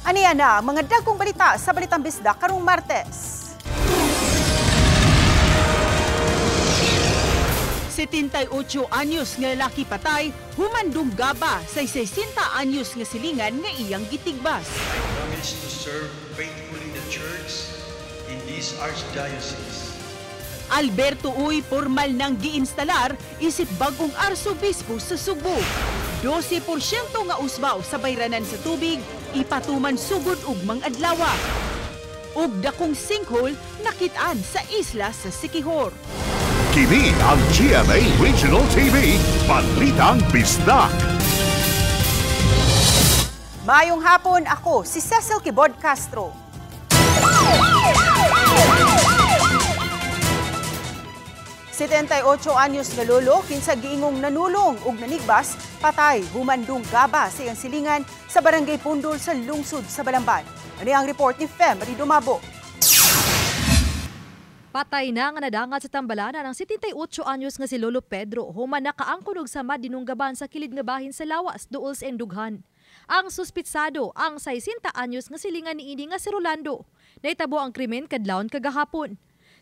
Aniya na mga dagkong balita sa Balitang Bisda karong Martes. 78 anyos nga lalaki patay, humandong gaba sa 60 anyos nga silingan nga iyang gitigbas. I promise to serve faithfully the church in this archdiocese. Alberto Uy formal nang giinstalar isip bagong arsobispo sa Subo. 12% nga usbaw sa bayranan sa tubig, ipatuman sugod ug mang-adlawa. Ug dakong sinkhole nakitaan sa isla sa Siquijor. Kini ang GMA Regional TV, Balitang Bisdak. Mayong hapon, ako si Cecil Kibod Castro. Setenta-ocho anyos nga lolo, kinsa giingong nanulong ug nanigbas, patay, humandong gaba sa iyang silingan sa Barangay Pundol sa lungsod sa Balamban. Ano ang report ni Fem Dumabo? Patay na nga nadangat sa tambalanan ng 78 anyos nga si Lolo Pedro, human nakaangkon og sama dinunggaban sa kilid nga bahin sa lawas duol sa Endughan. Ang suspitsado ang 60 anyos nga silingan niini nga si Rolando. Naitabo ang krimen kadlawon kagahapon.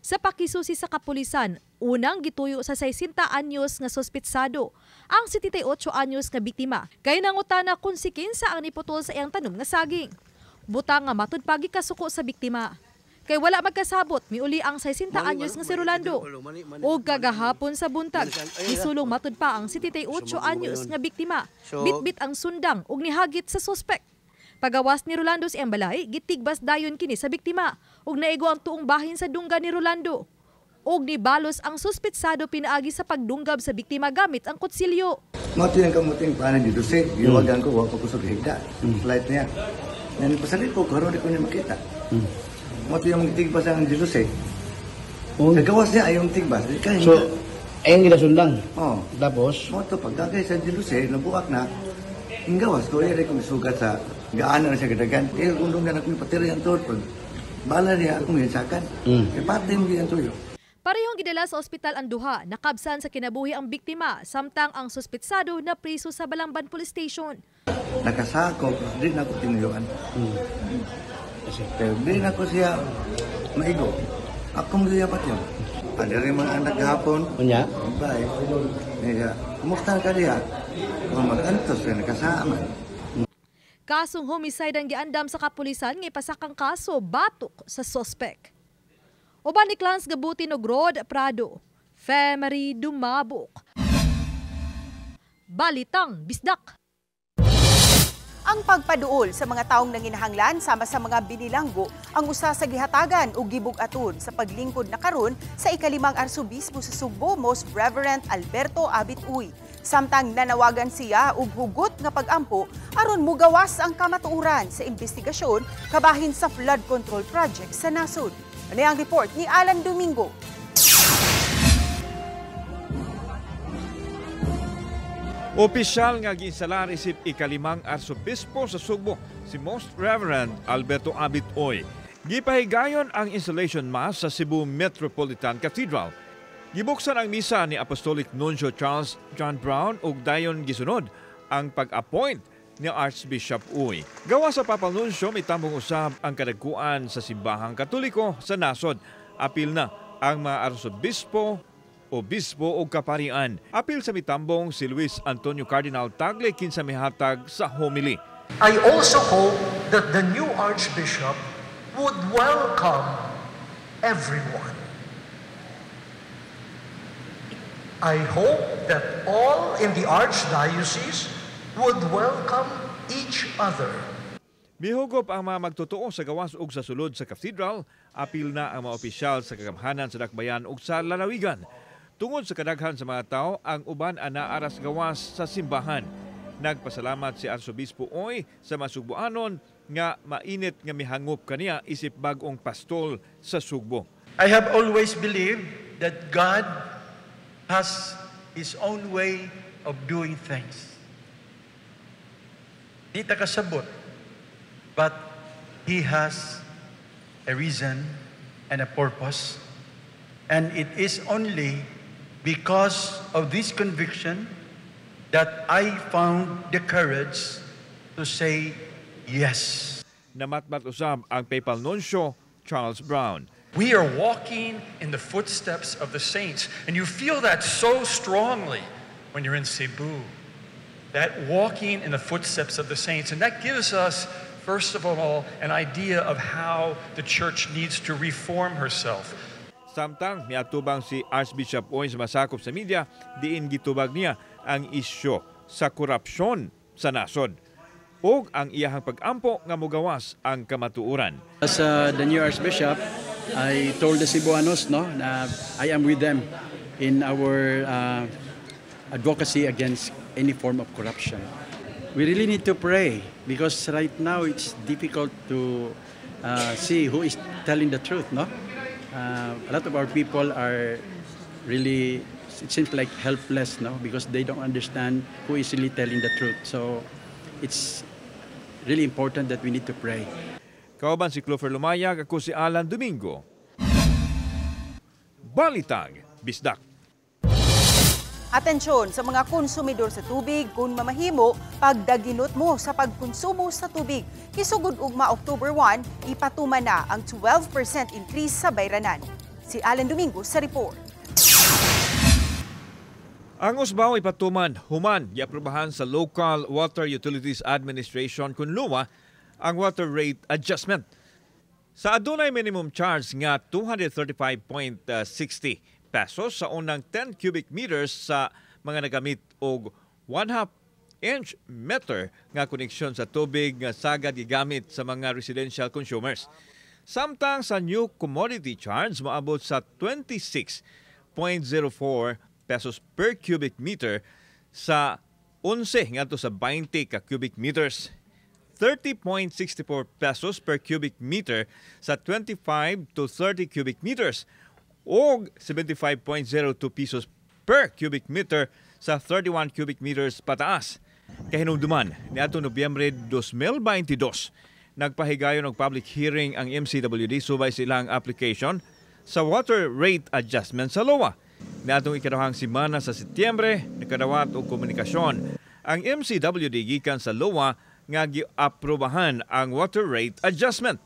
Sa pakisusi sa kapulisan, unang gituyo sa 60 anyos nga suspitsado ang 78 anyos nga biktima. Kay nangutana kung si kinsa ang niputol sa iyang tanom nga saging. Butang nga matud pagi kasuko sa biktima. Kay wala magkasabot, miuli ang 60 anyos nga si Rolando. O kagahapon sa buntag, isulong matud pa ang 78 anyos nga biktima. Bitbit ang sundang ug nihagit sa suspek. Pagawas ni Rolando sa iyang balay, gitigbas dayon kini sa biktima ug naigo ang tuong bahin sa dungga ni Rolando. Ug nibalos ang suspitsado pinaagi sa pagdunggab sa biktima gamit ang kutsilyo. Mati ang kamuting paano dito si, giwagan ko, wako ko sa higda. Flight niya. Yan, pasalit ko, karoon di ko niya makita. Mati yung tigbas ang dito si. Nagawas niya ay yung tigbas. So, ayun ginasundang? Oo. Tapos? Moto, pagdagay sa dito si, nabuak na, yung gawas ko, ay kong sugat sa gaano na siya kadagan. Eh, kung doon na akong patirihan to, pag bala niya akong hinsakan. Eh, pati yung ganyan tuyo. Parehong gidala sa ospital ang duha, nakabsan sa kinabuhi ang biktima, samtang ang suspitsado na priso sa Balamban Police Station. Nakasako, di na ako tinuyuan. Pero di na ako siya maigo. Akong liyapat yun. Ada rin mga anak hapon. Unya? Bye. Kumusta ka diya? Kung mag-antos, nakasama. Kasong homicide ang giandam sa kapulisan ng ipasakang kaso batok sa sospek. Uban ni Clans Gabutin og Rod Prado, Fem Dumabo. Balitang Bisdak. Ang pagpaduol sa mga taong nanginahanglan sama sa mga binilanggo ang usa sa gihatagan ug gibug-aton sa paglingkod na karon sa ikalimang arsobispo sa Subo, Most Reverend Alberto Abit Uy. Samtang nanawagan siya og hugot nga pag-ampo aron mugawas ang kamatuoran sa investigasyon kabahin sa flood control project sa nasod. Ano ang report ni Alan Domingo? Opisyal nga giinstalar isip ikalimang arsobispo sa Subo, si Most Reverend Alberto Abit Uy. Gipahigayon ang installation mass sa Cebu Metropolitan Cathedral. Gibuksan ang misa ni Apostolic Nuncio Charles John Brown ug dayon gisunod ang pag-appoint ni Archbishop Uy. Gawa sa Papal Nuncio, mitambong usab ang kadagkuan sa simbahang Katoliko sa nasod. Apil na ang mga arsobispo, obispo o kaparian. Apil sa mitambong si Luis Antonio Cardinal Tagle kinsa mihatag sa homily. I also hope that the new Archbishop would welcome everyone. I hope that all in the Archdiocese would welcome each other. Mihugop ang mga magtotoo sa gawas ug sa sulod sa katedral, apil na ang mga opisyal sa kagamhanan sa dakbayan ug sa lalawigan. Tungod sa kadaghan sa mga tao, ang uban ana aras gawas sa simbahan. Nagpasalamat si Arsobispo Uy sa masugbuanon nga mainit nga mihangop kaniya isip bag-ong pastol sa Sugbo. I have always believed that God has His own way of doing things. Di ta kasabot, but He has a reason and a purpose. And it is only because of this conviction that I found the courage to say yes. Namatmat usab ang Papal Nuncio Charles Brown. We are walking in the footsteps of the saints, and you feel that so strongly when you're in Cebu. That walking in the footsteps of the saints, and that gives us, first of all, an idea of how the church needs to reform herself. Samtang miatubang si Archbishop Oy sa masakop sa media, diin gitubag niya ang isyu sa korupsyon sa nasod o ang iyahang pag-ampo nga mogawas ang kamatuoran. As the new Archbishop, I told the Cebuanos na I am with them in our advocacy against any form of corruption. We really need to pray because right now it's difficult to see who is telling the truth. A lot of our people are really, it seems like helpless, because they don't understand who is really telling the truth. So it's really important that we need to pray. Kauban si Clover Lumayag, ako si Alan Domingo. Balitag, Bisdak. Atensyon sa mga konsumidor sa tubig kung mamahimo pagdaginot mo sa pagkonsumo sa tubig. Kisugod ugma October 1, ipatuman na ang 12% increase sa bayranan. Si Alan Domingo sa report. Ang usbaw ipatuman human giaprobahan sa Local Water Utilities Administration kun LUWA ang water rate adjustment. Sa adunay minimum charge nga 235.60 pesos sa unang 10 cubic meters sa mga nagamit og 1/2 inch meter nga koneksyon sa tubig nga sagad gigamit sa mga residential consumers. Samtang sa new commodity charge moabot sa 26.04 pesos per cubic meter sa 11 ngadto sa 20 ka cubic meters. 30.64 pesos per cubic meter sa 25 to 30 cubic meters o 75.02 pesos per cubic meter sa 31 cubic meters pataas. Kahinungduman, niadtong Nobyembre 2022, nagpahigayon og public hearing ang MCWD subay silang application sa water rate adjustment sa LOA. Niadtong ikaduhang semana sa Setyembre, nakadawat og komunikasyon ang MCWD gikan sa LOA nga giaprobahan ang water rate adjustment.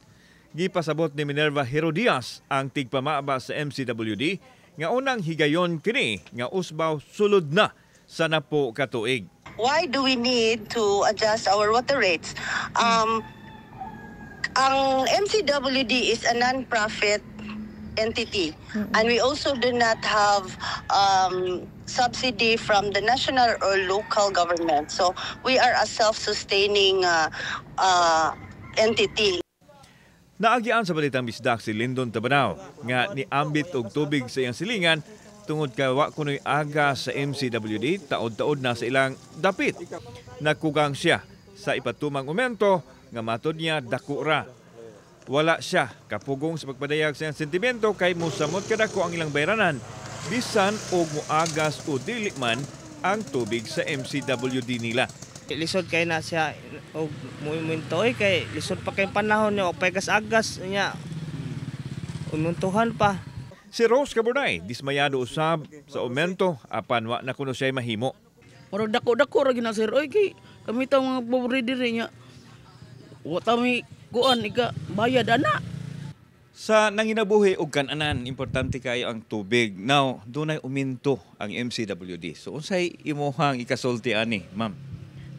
Gipasabot ni Minerva Herodias ang tigpamaaba sa MCWD nga unang higayon kini nga usbaw sulod na sa napo ka tuig. Why do we need to adjust our water rates? Ang MCWD is a non-profit entity, and we also do not have subsidy from the national or local government. So we are a self-sustaining entity. Naagian sa Balitang Bisdak si Lyndon Tabanaw nga niambit og tubig sa iyang silingan tungod kay wa kunoy aga sa MCWD taod-taod na sa ilang dapit. Nagkugang siya sa ipatumang momento nga matod niya dako ra. Wala siya kapugong sa pagpadayag sa iyang sentimento kay mosamot kadako ang ilang bayranan bisan og moagas o dili man ang tubig sa MCWD nila. Lisod kay na siya og mumintoy kay lisod pa kay panahon niya o pagas-agas niya. Umuntuhan pa. Si Rose Caburnay, dismayado usab sa aumento apan wa na kuno siya mahimo. Pero dako-dako ra gina sir, oy kay kami taw mga pobre diri nya. Wa ta mi kuan iga bayad ana. Sa nanginabuhi og kan-anan, importante kayo ang tubig. Now, dunay uminto ang MCWD. So unsay imuhang ikasulti ani, ma'am?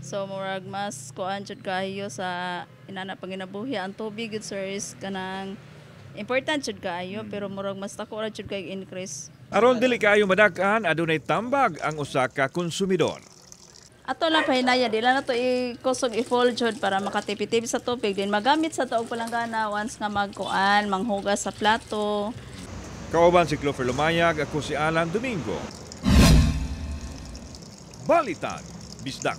So murag mas kuan jud kayo sa inana panginabuhi ang tubig gud sir is kanang important jud kayo pero murag mas dako ra jud kay increase. Aron dili kayo madak-an adunay tambag ang usa ka konsumidor. Ato lang pahinaya dila na to ikusog i-full jud para makatipid sa tubig din magamit sa tuog palanggana once nga magkuan manghugas sa plato. Kauban si Clover Lumayag, ako si Alan Domingo. Balitag, Bisdak.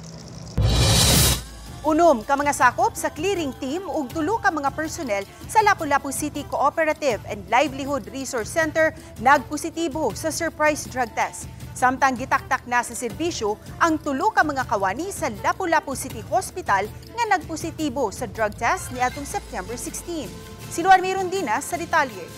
Unom ka mga sakop sa clearing team ug tulo ka mga personnel sa Lapu-Lapu City Cooperative and Livelihood Resource Center nagpositibo sa surprise drug test. Samtang gitaktak na sa serbisyo ang tulo ka mga kawani sa Lapu-Lapu City Hospital nga nagpositibo sa drug test niadtong September 16. Si Luar Mirondina sa detalye.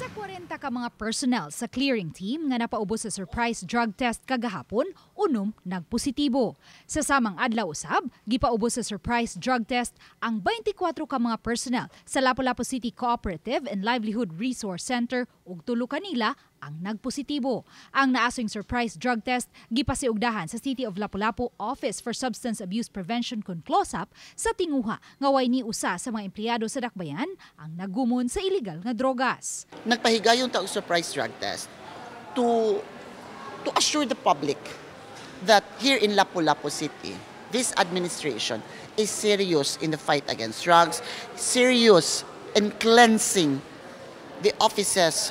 Sa 40 40 ka mga personnel sa clearing team nga napaubos sa surprise drug test kagahapon, unom nagpositibo. Sa samang adlaw usab, gipaubos sa surprise drug test ang 24 ka mga personnel sa Lapu-Lapu City Cooperative and Livelihood Resource Center ug tulo kanila ang nagpositibo. Ang naasong surprise drug test gipasiugdahan sa City of Lapu-Lapu Office for Substance Abuse Prevention kun CLOSAP sa tinguha nga way ni usa sa mga empleyado sa dakbayan ang nagumon sa illegal nga drogas. Nagpahigayon ta og surprise drug test to assure the public that here in Lapu-Lapu City, this administration is serious in the fight against drugs, serious in cleansing the offices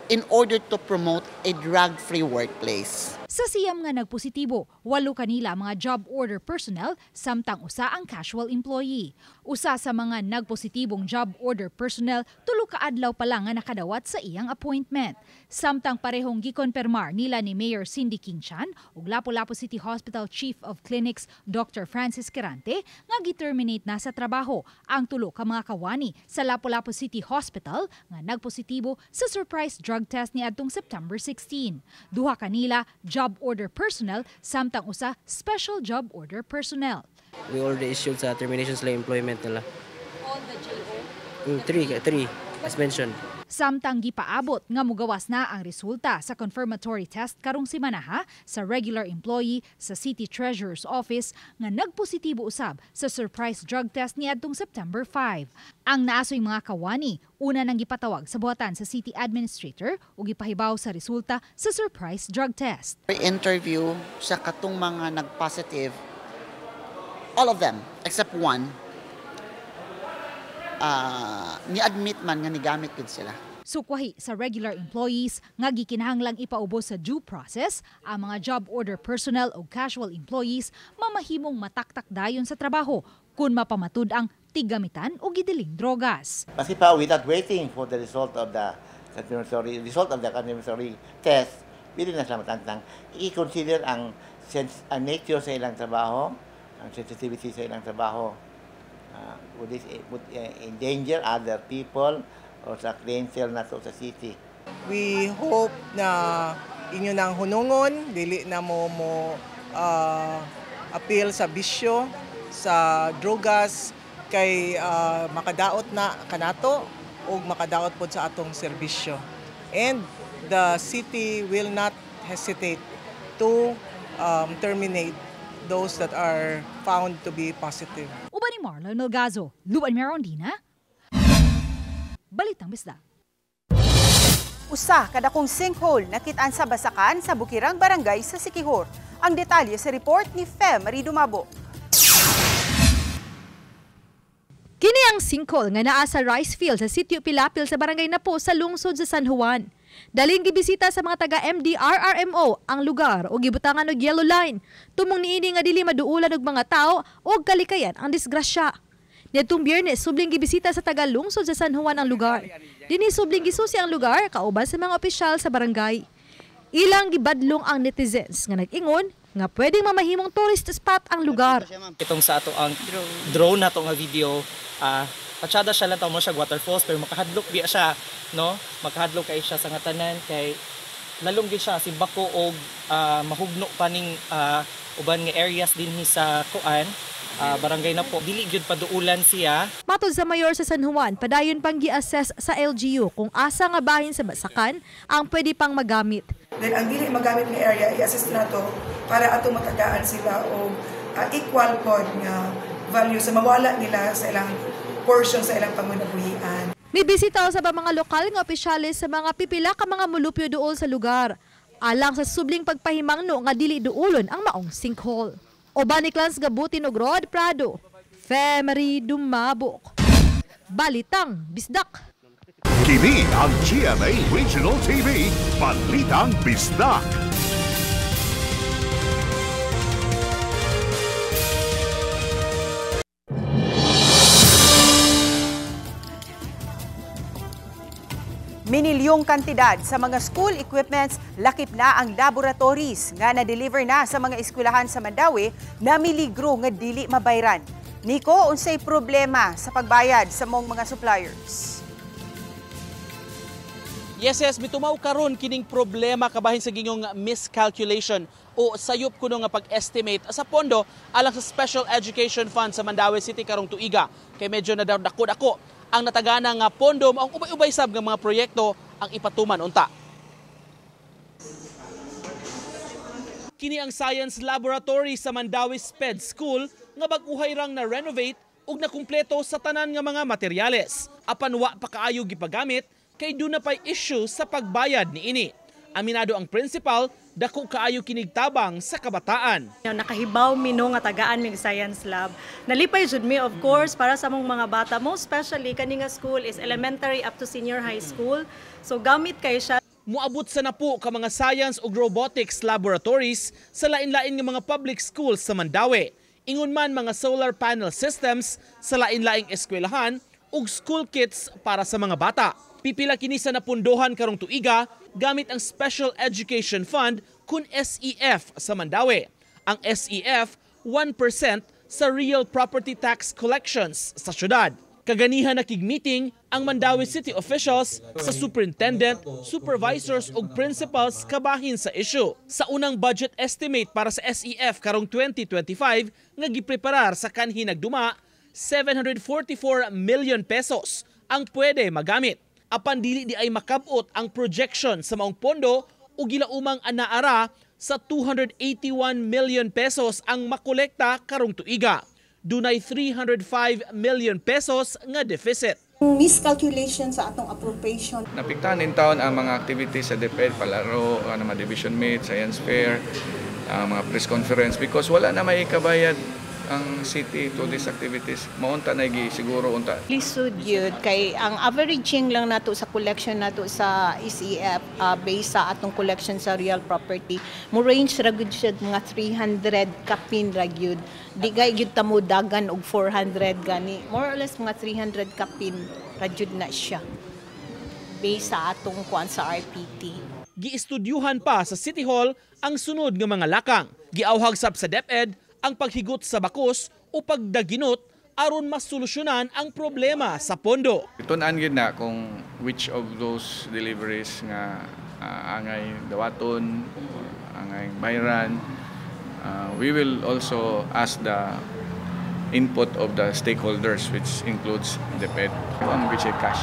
in order to promote a drug-free workplace. Sa siyam nga nagpositibo, 8 kanila mga job order personnel, samtang usa ang casual employee. Usa sa mga nagpositibong job order personnel, 3 ka adlaw pa lang nga nakadawat sa iyang appointment. Samtang parehong gikonpermar nila ni Mayor Cindy King-Chan ug Lapu-Lapu City Hospital Chief of Clinics Dr. Francis Quirante nga gi-terminate na sa trabaho ang 3 ka mga kawani sa Lapu-Lapu City Hospital nga nagpositibo sa surprise drug test ni adtong September 16. 2 kanila job order personnel samtang usa special job order personnel. We already issued sa termination sa employment nila. All the JO? 3 as mentioned. Samtang gipaabot nga mugawas na ang resulta sa confirmatory test karong simanaha sa regular employee sa City Treasurer's Office nga nagpositibo usab sa surprise drug test niadtong September 5. Ang naasoy mga kawani una nang gipatawag sa buhatan sa City Administrator ug gipahibaw sa resulta sa surprise drug test. Interview sa katong mga nag-positive, all of them except one, ni-admit man nga nigamit gud sila. Sukwahi sa regular employees nga gikinahanglang ipaubos sa due process ang mga job order personnel o casual employees mamahimong mataktak dayon sa trabaho kung mapamatud ang tigamitan o gidiling drogas. Kasi pa without waiting for the result of the confirmatory test, pili na sa matantang i-consider ang nature sa ilang trabaho, ang sensitivity sa ilang trabaho. Would this endanger other people or sa clientele na to sa city? We hope na inyo nang hunungon, dili na mo appeal sa bisyo, sa drogas, kay makadaot na kanato o makadaot po sa atong serbisyo. And the city will not hesitate to terminate those that are found to be positive. Uban ni Marlon Melgazo, Luan Merondina, Balitang Bisda. Usa kadakong sinkhole nakitaan sa Basakan sa Bukirang Barangay sa Siquijor. Ang detalye sa report ni Fem Marie Dumabo. Kini ang sinkhole nga naa sa rice field sa Sitio Pilapil sa Barangay Napo sa lungsod sa San Juan. Daling gibisita sa mga taga MDRRMO ang lugar o gibutangan og yellow line. Tumong niini nga dili maduulan og mga tao o kalikayan ang disgrasya. Nitong Biyernes, subling gibisita sa taga lungsod sa San Juan ang lugar. Dinhi subling gisusi ang lugar kauban sa mga opisyal sa barangay. Ilang gibadlong ang netizens nga nag-ingon nga pwedeng mamahimong tourist spot ang lugar. Itong sa ato ang drone na to nga video, patsada siya lang mo siya waterfalls pero makahadlok biya siya, no? Makahadlok kay siya sa ngatanan kay lalong gid siya si bako og mahugno pa ning uban nga areas dinhi sa kuan barangay na po. Dili gyud paduulan siya. Matod sa mayor sa San Juan, padayon pang gi-assess sa LGU kung asa nga bahin sa Basakan ang pwede pang magamit. Then ang dili magamit nga area i-assess nato para ato matagaan sila og equal pod nga value sa mawala nila sa ilang portion sa ilang pangmanabuhian. May bisita sa mga lokal nga opisyalis sa mga pipila ka mga mulupyo duol sa lugar. Alang sa subling pagpahimangno nga dili duulon ang maong sinkhole. Oban ni Clans Gabutin og Rod Prado, Fem Marie Dumabo. Balitang Bisdak. Kini ang GMA Regional TV, Balitang Bisdak. Minilyong kantidad sa mga school equipments, lakip na ang laboratories nga na-deliver na sa mga eskwelahan sa Mandawi na miligro nga dili mabayran. Nico, unsay problema sa pagbayad sa mong mga suppliers? Yes, mitumaw karon kining problema kabahin sa gingong miscalculation o sayop kuno nga pag-estimate sa pondo alang sa Special Education Fund sa Mandaue City karong tuiga. Kay medyo na dako-dako ang natagana nga pondo ang ubay-ubay sab nga mga proyekto ang ipatuman unta. Kini ang Science Laboratory sa Mandaue SPED School nga bag-uhay rang na-renovate ug nakumpleto sa tanan nga mga materyales. Apan wa pa kaayo gipagamit kay doon na pa'y issue sa pagbayad ni ini. Aminado ang principal, dako kaayo kinigtabang sa kabataan. Nakahibaw mi no nga tagaan mig science lab. Nalipay jud mi of course para sa mong mga bata, most especially kani nga school is elementary up to senior high school. So gamit kay siya. Muabot sa napo ka mga science ug robotics laboratories sa lain-lain nga mga public schools sa Mandaue. Ingon man mga solar panel systems sa lain-laing eskwelahan ug school kits para sa mga bata. Pipila kini sa napundohan karong tuiga gamit ang Special Education Fund kun SEF sa Mandaue. Ang SEF 1% sa real property tax collections sa syudad. Kaganihan nakig-meeting ang Mandaue City officials sa superintendent, supervisors ug principals kabahin sa issue. Sa unang budget estimate para sa SEF karong 2025 nga gipreparar sa kanhi nagduma, 744 million pesos ang pwede magamit. Apan dili di ay makabot ang projection sa maong pondo o gilaumang anaara sa 281 million pesos ang makolekta karong tuiga. Dunay 305 million pesos nga deficit. Miscalculation sa atong appropriation. Napiktahan din taon ang mga activities sa DepEd, palaro, mga division meet, science fair, mga press conference because wala na may kabayad ang city to these activities. Maunta na siguro unta. Lisod yun kay ang averaging lang nato sa collection nato sa SEF based sa atong collection sa real property mo range ra gud siya mga 300 kapin ra gyud. Di gay gyud ta mo dagan og 400 gani. More or less mga 300 kapin ra gyud na siya based sa atong kuan sa RPT. Giistudyuhan pa sa City Hall ang sunod nga mga lakang. Giawhag sab sa DepEd ang paghigot sa bakos o pagdaginot aron mas solusyonan ang problema sa pondo. Tun-an gid na kung which of those deliveries nga angay dawaton, angay bayran. We will also ask the input of the stakeholders which includes DepEd on which cash.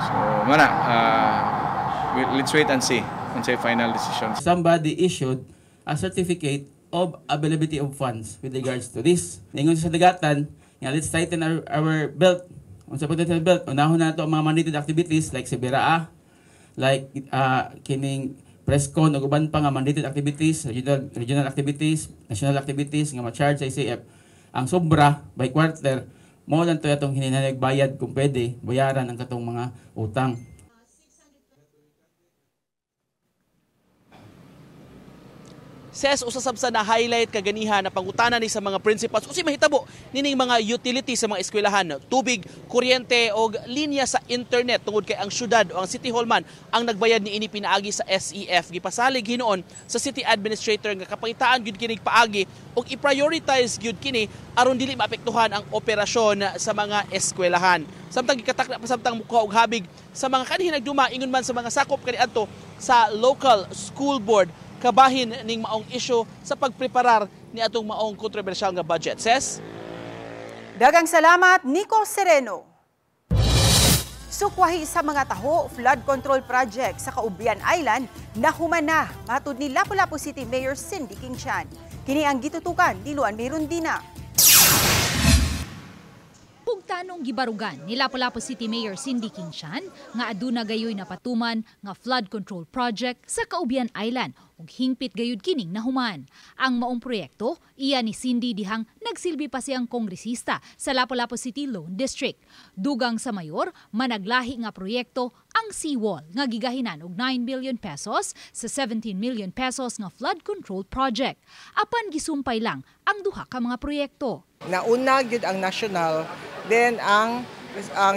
So let's wait and see on say final decisions. Somebody issued a certificate of availability of funds with regards to this. Ningon sa dagatan, let's tighten our belt. Unsa potential belt, unahon na to ang mga mandated activities like Siberaa, like kining Prescon ug uban pa nga mandated activities, regional activities, national activities nga ma-charge sa ICF. Ang sobra by quarter, mo lang to atong hinahanglan bayad kung pwede bayaran ang katong mga utang. Ses usasab sa na-highlight kaganihan na pangutana ni sa mga principals o si mahitabo nining mga utilities sa mga eskwelahan, tubig, kuryente o linya sa internet tungod kay ang syudad o ang City Hall man ang nagbayad ni ini pinaagi sa SEF. Gipasalig hinoon sa City Administrator nga kapangitaan gyud kini paagi og i-prioritize gyud kini aron dili maapektuhan ang operasyon sa mga eskwelahan. Samtang gikatakda pa samtang mukha og habig sa mga kanhi nagduma ingon man sa mga sakop kaniadto sa local school board kabahin ning maong issue sa pagpreparar ni atong maong kontrobersyal nga budget. Ses? Dagang salamat, Nico Sereno. Sukwahi sa mga taho, flood control project sa Caubian Island nahuman na, matud ni Lapu-Lapu City Mayor Cindy King-Chan. Kini ang gitutukan ni Luan Mirundina. Tanong gibarugan ni Lapu-Lapu City Mayor Cindy King-Chan nga aduna gayoy napatuman nga flood control project sa Caubian Island ug hingpit gayud kining nahuman. Ang maong proyekto iya ni Cindy dihang nagsilbi pa siyang kongresista sa Lapu-Lapu City Loan District. Dugang sa mayor, managlahi nga proyekto ang seawall nga gigahinan og 9 billion pesos sa 17 million pesos nga flood control project. Apan gisumpay lang ang duha ka mga proyekto. Nauna gyud ang national, then ang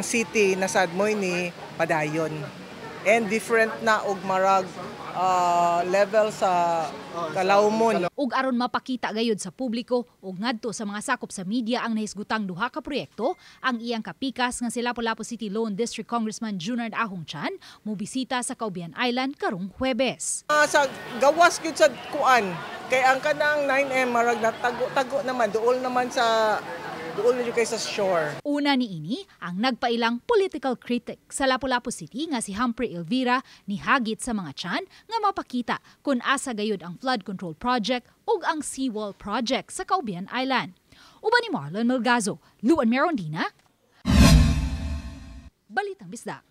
city na sad moy ni padayon. and different na og marag level sa kalawmon. Ug aron mapakita gayud sa publiko ug ngadto sa mga sakop sa media ang nahisgutang duha ka proyekto, ang iyang kapikas nga si Lapu-Lapu City Lone District Congressman Junard Ahong Chan mobisita sa Caubian Island karong Huwebes. Sa gawas gyud sa kuan kay ang kanang 9M marag natago-tago naman duol naman sa doon na kay sa shore. Una ni ini ang nagpailang political critic sa Lapu-Lapu City nga si Humphrey Elvira ni hagit sa mga Chan nga mapakita kung asa gayud ang flood control project ug ang seawall project sa Caubian Island. Uban ni Marlon Melgazo, Luan Merondina, Balitang Bisdak.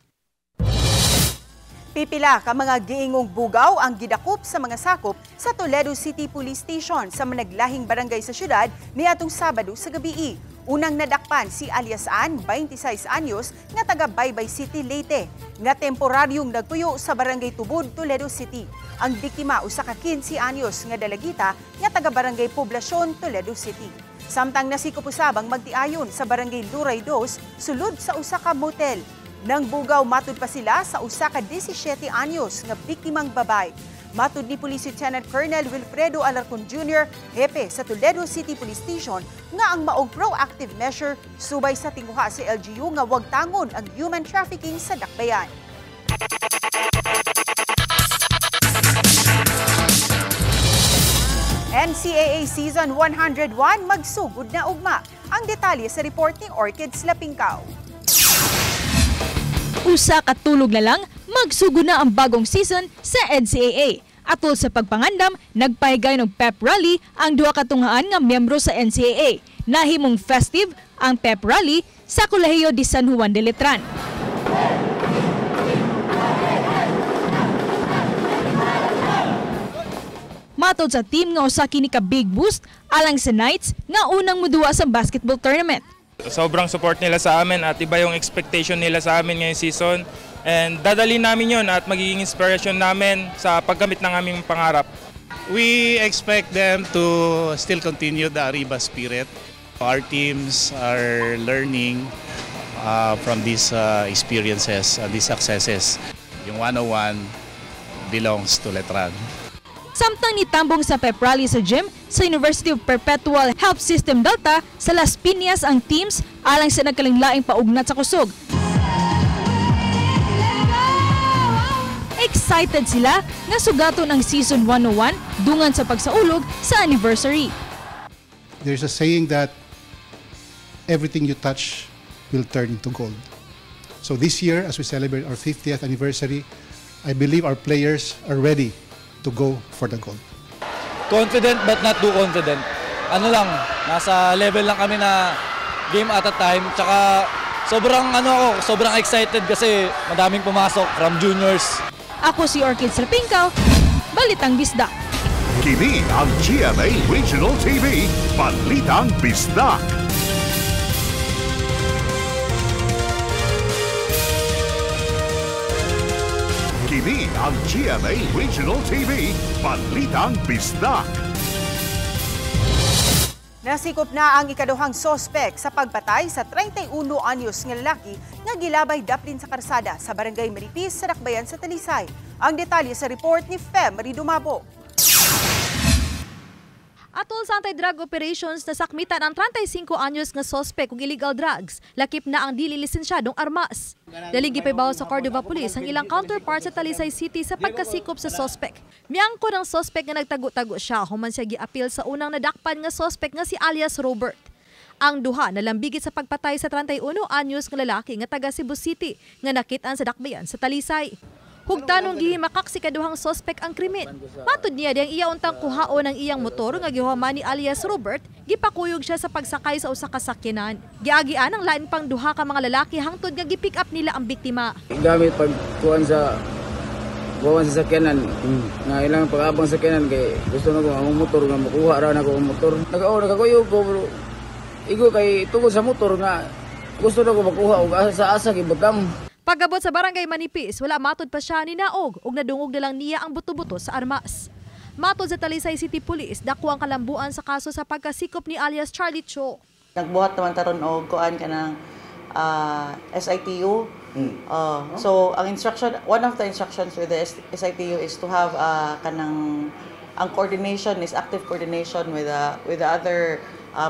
Pipila ka mga giingong bugaw ang gidakop sa mga sakop sa Toledo City Police Station sa managlahing barangay sa syudad niadtong Sabado sa gabii. Unang nadakpan si alias Ann, 26 anyos, nga taga Baybay City, Leyte, nga temporaryong nagpuyo sa barangay Tubod, Toledo City. Ang biktima usa ka 15 anyos nga dalagita nga taga barangay Poblasyon, Toledo City. Samtang nasikop usabang magtiayon sa barangay Luray 2 sulod sa usa ka motel. Nang bugaw matud pa sila sa usa ka 17 anyos nga biktimang babay. Matud ni Police Lieutenant Colonel Wilfredo Alarcon Jr., hepe sa Toledo City Police Station, nga ang maong proactive measure subay sa tinguha sa LGU nga wag tangon ang human trafficking sa dakbayan. NCAA Season 101 magsugod na ugma. Ang detalye sa report ni Orchid Slapingkaw. Usa ka tulog na lang, magsugod na ang bagong season sa NCAA. Atol sa pagpangandam, nagpahigay ng pep rally ang duha ka tunghaan nga miyembro sa NCAA. Nahimong festive ang pep rally sa Kolehiyo de San Juan de Letran. Matod sa team nga usa kini ka big boost alang sa Knights nga unang muduwa sa basketball tournament. Sobrang support nila sa amin at iba yung expectation nila sa amin ngayong season. And dadali namin yun at magiging inspiration namin sa paggamit ng aming pangarap. We expect them to still continue the Arriba spirit. Our teams are learning from these experiences, these successes. Yung 101 belongs to Letran. Samtang nitambong sa pep rally sa gym sa University of Perpetual Health System Delta sa Las Piñas ang teams alang sa nagkalinglaing paugnat sa kusog. Excited sila nga sugaton ang Season 101 dungan sa pagsaulog sa anniversary. There's a saying that everything you touch will turn into gold. So this year, as we celebrate our 50th anniversary, I believe our players are ready to go for the gold. Confident but not too confident. Ano lang, nasa level lang kami na game at a time. Tsaka sobrang excited kasi madaming pumasok from juniors. Ako si Orchid Slapingkaw, Balitang Bisdak. Kini ang GMA Regional TV, Balitang Bisdak. Kini ang GMA Regional TV, Balitang Bisdak. Nasikop na ang ikaduhang sospek sa pagpatay sa 31 anyos nga lalaki nga gilabay daplin sa karsada sa barangay Maripis sa Dakbayan sa Talisay. Ang detalye sa report ni Fem Maridumabo. Atol sa anti-drug operations, nasakmitan ang 35 anyos nga sospek ug illegal drugs. Lakip na ang dili lisensyadong armas. Daligi pa sa Cordova Police ang ilang counterpart sa Talisay City sa pagkasikop sa sospek. Miyangko ng sospek nga nagtago-tago siya human siya giapil sa unang nadakpan nga sospek nga si alias Robert. Ang duha nalambigit sa pagpatay sa 31 anyos nga lalaki nga taga Cebu City nga nakit-an sa Dakbayan sa Talisay. Hugtanong gihimakak si kaduhang sospek ang krimen. Matud niya diyang iya untang kuhaon ng iyang motor nga gihuman ni alias Robert, gipakuyog siya sa pagsakay sa usa ka sakyanan. Giagian ang lain pang duha ka mga lalaki hangtod nga gipick up nila ang biktima. Gamit pagkuhan sa sakyanan nga ilang pag-abang sakyanan kay gusto na ko ang motor nga makuha ra na ko ang motor. Nagakuyog ko bro. Igo kay tungod sa motor nga gusto na ko makuha og asa-asa gibutang. Pagabot sa barangay Manipis, wala matod pa siya ni Naog ug nadungog na lang niya ang buto-buto sa armas. Matod sa Talisay City Police, dako ang kalambuan sa kaso sa pagkasikop ni alias Charlie Cho. Nagbuhat naman taron og kuan kanang SITU So ang one of the instructions with the SITU is to have ang coordination is active coordination with the other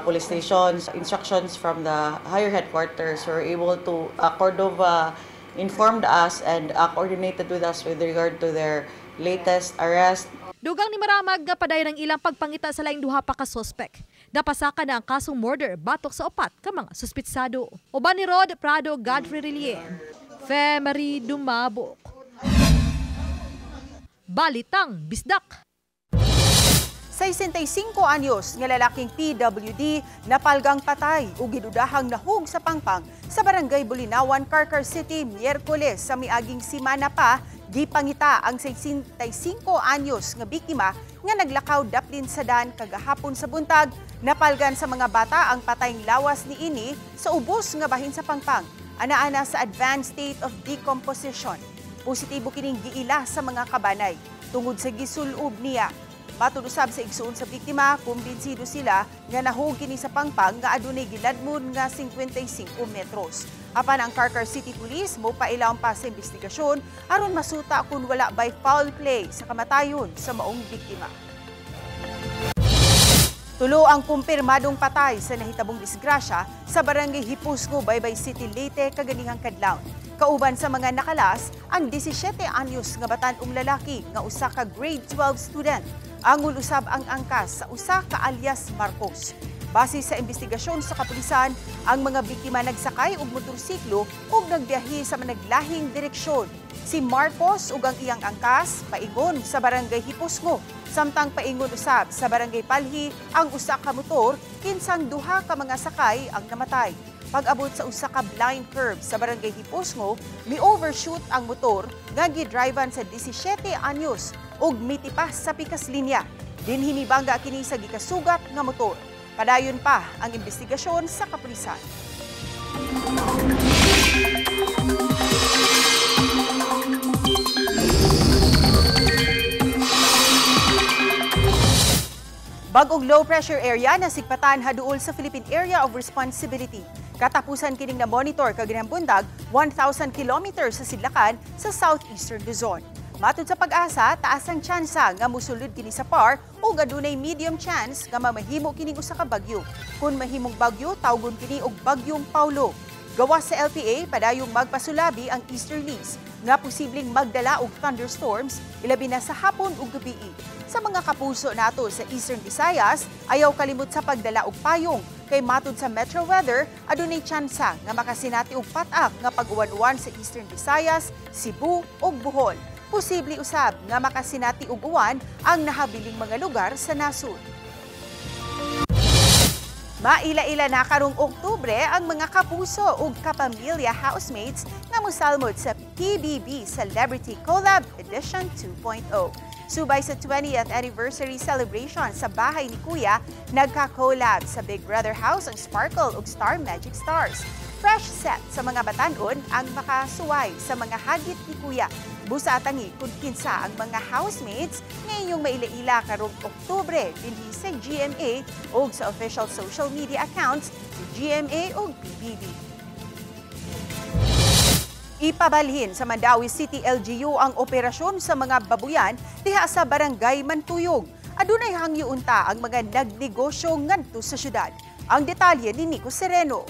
police stations. Instructions from the higher headquarters were able to Cordova informed us and coordinated with us with regard to their latest arrest. Dugang ni maramag nga paday ng ilang pagpangita sa laing duha pa ka suspect. Napasaka na ang kasong murder batok sa upat ka mga suspitsado. Uban ni Rod Prado, Godfrey Relien, Femery Dumabok. Balitang Bisdak. 65 anyos nga lalaking PWD napalgang patay o gidudahang nahug sa pangpang sa Barangay Bulinawan, Carcar City, Miyerkules sa miaging simana pa. Gipangita ang 65 anyos nga biktima nga naglakaw daplin sa dan kagahapon sa buntag. Napalgan sa mga bata ang patayng lawas ni ini sa ubos nga bahin sa pangpang. Ana-ana sa advanced state of decomposition. Positibo kining giila sa mga kabanay tungod sa gisulob niya. Matud usab sa igsuon sa biktima, kumbinsido sila nga nahug kini sa pangpang nga adunay giladmon nga 55 metros. Apan ang Carcar City Police mo pailaw pa sa investigasyon aron masuta kung wala by foul play sa kamatayon sa maong biktima. Tulo ang kumpirmadong patay sa nahitabong disgrasya sa Barangay Hipusco, Baybay City, Leyte kaganihang kadlawon. Kauban sa mga nakalas ang 17 anyos nga batan-ong lalaki nga usa ka grade 12 student. Angol usab ang angkas sa usa ka alias Marcos. Base sa investigasyon sa kapulisan, ang mga biktima nagsakay og motorsiklo ug nagbiyahe sa managlahing direksyon. Si Marcos ug ang iyang angkas paingon sa Barangay Hipusco, samtang paingon usab sa Barangay Palhi ang usa ka motor kinsang duha ka mga sakay ang namatay. Pag-abot sa usa ka blind curve sa Barangay Hipusco, mi-overshoot ang motor nga gidrivean sa 17 anyos ug mitipas sa pikas linya. Dinhi hinibangga kini sa gikasugat nga motor. Padayon pa ang investigasyon sa kapulisan. Bagong low pressure area na sigpatan haduol sa Philippine Area of Responsibility. Katapusan kining na monitor kaganihang bundag 1,000 kilometers sa sidlakan sa southeastern Luzon. Matud sa pag-asa, taas ang tsansa nga musulod kini sa PAR o adunay medium chance nga mamahimo kining usa ka bagyo. Kung mahimong bagyo, tawgon kini og bagyong Paulo. Gawas sa LPA, padayong magpasulabi ang easterlies nga posibleng magdala og thunderstorms ilabi na sa hapon ug gabi. Sa mga kapuso nato sa Eastern Visayas, ayaw kalimot sa pagdala og payong kay matud sa Metro Weather adunay tsansa nga makasinati og patak nga pag-uwan-uwan sa Eastern Visayas, Cebu ug Bohol. Posible usab nga makasinati og uwan ang nahabiling mga lugar sa nasud. Maila-ila na karong Oktubre ang mga kapuso ug kapamilya housemates nga mosalmod sa PBB Celebrity Collab Edition 2.0. Subay sa 20th anniversary celebration sa bahay ni Kuya, nagka-collab sa Big Brother House ang Sparkle ug Star Magic Stars. Fresh set sa mga batanon ang makasuway sa mga hagit ni Kuya. Busa atangi kung kinsa ang mga housemates ngayong maila-ila karong Oktubre dinhi sa GMA o sa official social media accounts sa GMA o PBB. Ipabalhin sa Mandawi City LGU ang operasyon sa mga babuyan diha sa Barangay Mantuyog. Adunay hangyounta ang mga nagnegosyo ngadto sa syudad. Ang detalye ni Nico Sereno.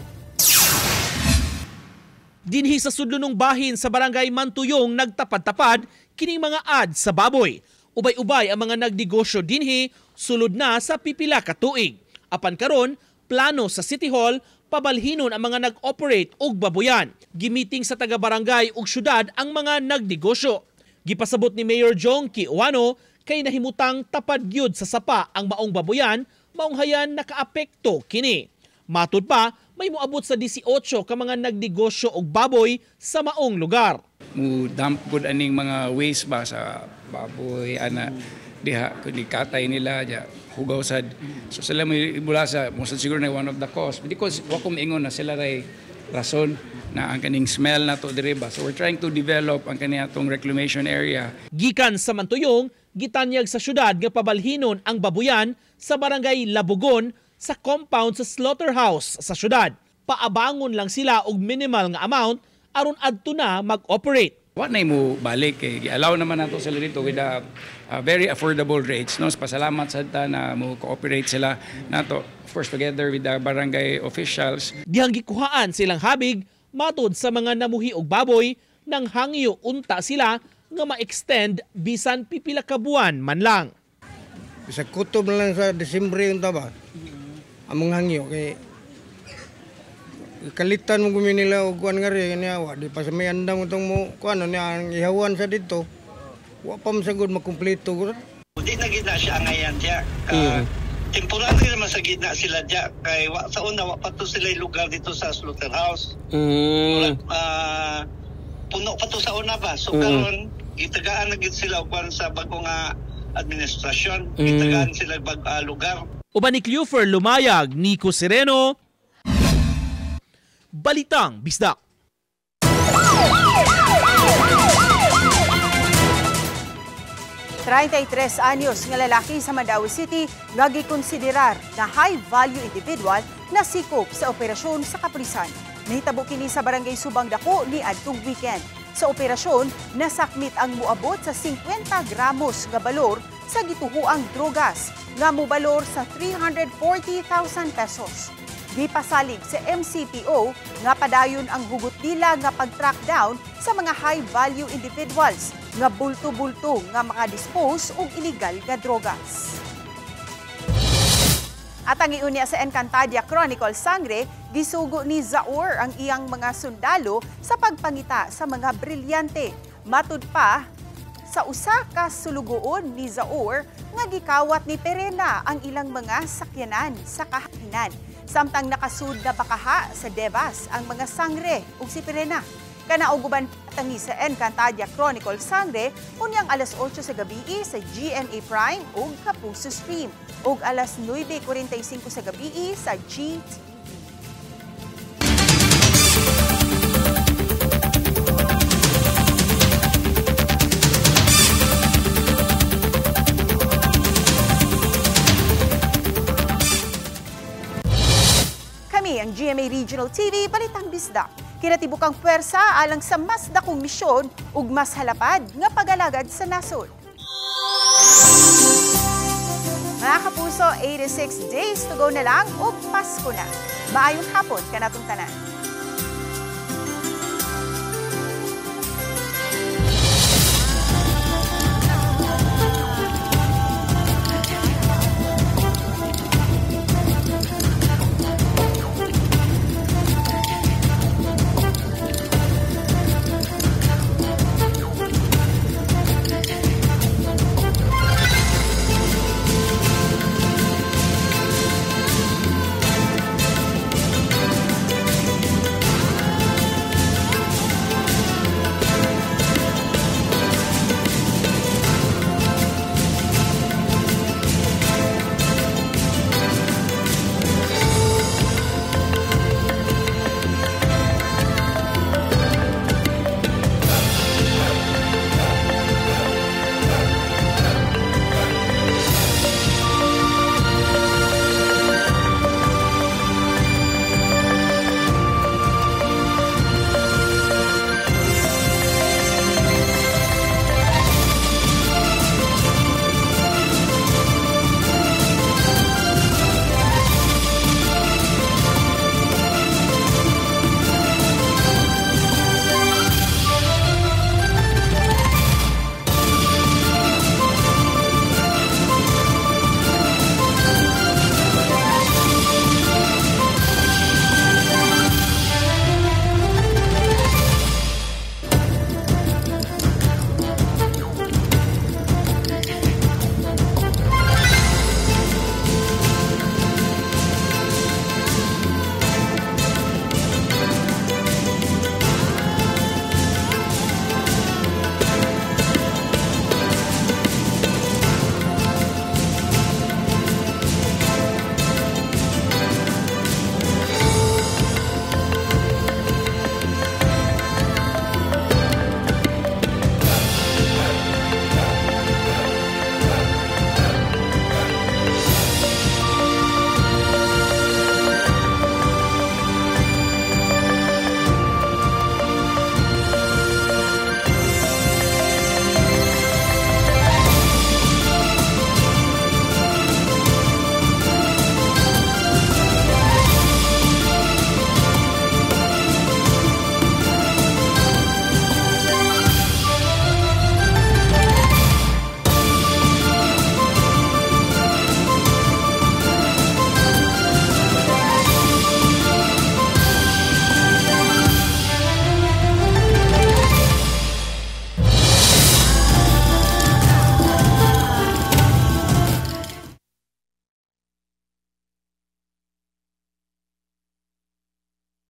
Dinhi sa sudlunong bahin sa Barangay Mantuyong nagtapad-tapad kining mga ads sa baboy. Ubay-ubay ang mga nagnegosyo dinhi sulod na sa pipila ka tuig. Apan karon, plano sa City Hall pabalhinon ang mga nag-operate og baboyan. Gimiting sa taga-barangay ug syudad ang mga nagnegosyo. Gipasabot ni Mayor Jong Kiuano kay nahimutang tapad gyud sa sapa ang maong baboyan, maunghayan nakaapekto kini. Matud pa, may moabot sa 18 ka mga nagnegosyo og baboy sa maong lugar. Dump good aning mga waste ba sa baboy ana diha kundi katay nila ja hugaw sad. So sila may mula sa most siguro na one of the cause because wa ko maingon na sila ray rason na ang kaning smell na to diri ba. So we're trying to develop ang kaniyatong reclamation area. Gikan sa Mantuyong, gitanyag sa syudad nga pabalhinon ang baboyan sa Barangay Labugon sa compound sa slaughterhouse sa syudad. Paabangon lang sila og minimal nga amount aron adto na mag-operate. Wa na mo balik kay allow naman nato sila dito with very affordable rates, no. Pasalamat sa ta na mo cooperate sila nato, of course together with the barangay officials. Dihang gikuhaan silang habig matod sa mga namuhi og baboy nang hangyo unta sila nga ma-extend bisan pipila ka buwan man lang. Bisa kutob na lang sa Disyembre yung taba. Among hangyo kay kalitan mo gumi nila og kuan nga rin niya wa di pa sa may andam utong mo kuan niya ang ihawan sa dito. Wa pa masagod makumpleto gud. Di na gid na siya angayan diya. Temporary naman sa gitna sila diya kay wa sa una wa pa to sila lugar dito sa slaughterhouse. Puno pa to sa una ba. So karon gitagaan na gid sila kuan sa bago nga administrasyon. Gitagaan sila lugar. Uban ni Cleofer Lumayag, Nico Sereno, Balitang Bisdak. Tres anyos nga lalaki sa Mandaue City nga gikonsiderar na high-value individual na sikop sa operasyon sa kapulisan. Nahitabo kini sa Barangay Subang Dako ni adtong weekend. Sa operasyon, nasakmit ang muabot sa 50 gramos nga balor sa gituhuang drogas nga mobalor sa 340,000 pesos. Gipasalig sa MCPO nga padayon ang hugot nila nga pag-track down sa mga high-value individuals nga bulto-bulto nga makadispose og illegal nga drogas. At ang iunya sa Encantadia Chronicle Sangre, gisugo ni Zaur ang iyang mga sundalo sa pagpangita sa mga brilyante. Matud pa, sa usa ka sulugoon ni Zaur nga gikawat ni Perena ang ilang mga sakyanan sa kahakinan. Samtang nakasud na bakaha sa Devas ang mga Sangre ug si Perena. Kanauguban patangi sa Encantadia Chronicle Sangre unyang alas 8 sa gabi sa GMA Prime ug Kapuso Stream ug alas 9:45 sa gabi sa GTV. Kami ang GMA Regional TV, Balitang Bisdak. Kinatibukang puwersa alang sa mas dakong misyon ug mas halapad nga pag-alagad sa nasod. Mga kapuso, 86 days to go na lang ug Pasko na. Maayong hapon kanatong tanan.